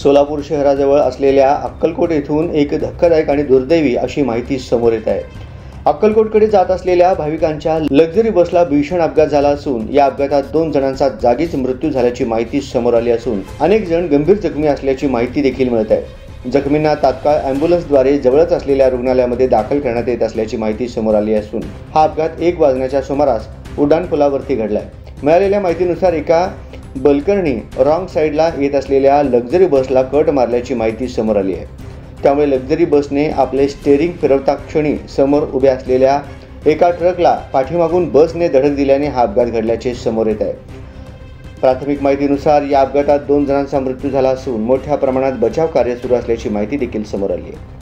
सोलापूर शहराजवळ असलेल्या अक्कलकोट येथून एक धक्कादायक आणि दुर्दैवी अशी माहिती समोर येत आहे। अक्कलकोटकडे जात असलेल्या भाविकांच्या लक्झरी बसला भीषण अपघात झाला असून या अपघातात 2 जणांचा जागीच मृत्यू झाल्याची माहिती समोर आली असून अनेक जण गंभीर जखमी असल्याची माहिती देखील मिळत आहे। जखमींना तात्काळ ॲम्ब्युलन्सद्वारे जवळच असलेल्या रुग्णालयामध्ये दाखल करण्यात येत असल्याची माहिती समोर आली असून हा अपघात 1 वाजण्याच्या सुमारास उड्डाणपुलावरती घडलाय। मिळालेल्या माहितीनुसार एका बलकरणी रॉंग साईडला येत असलेल्या लक्झरी बसला कट मारल्याची माहिती समोर आली आहे। त्यामुळे लक्झरी बसने आपले स्टेअरिंग फिरवता क्षणी समोर उभ्या असलेल्या एका ट्रकला पाठीमागून बसने धडक दिल्याने हा अपघात घडल्याचे समोर येत आहे। प्राथमिक माहितीनुसार या अपघातात 2 जणांचा मृत्यू झाला असून मोठ्या प्रमाणात बचाव कार्य सुरू असल्याची माहिती देखील समोर आली आहे।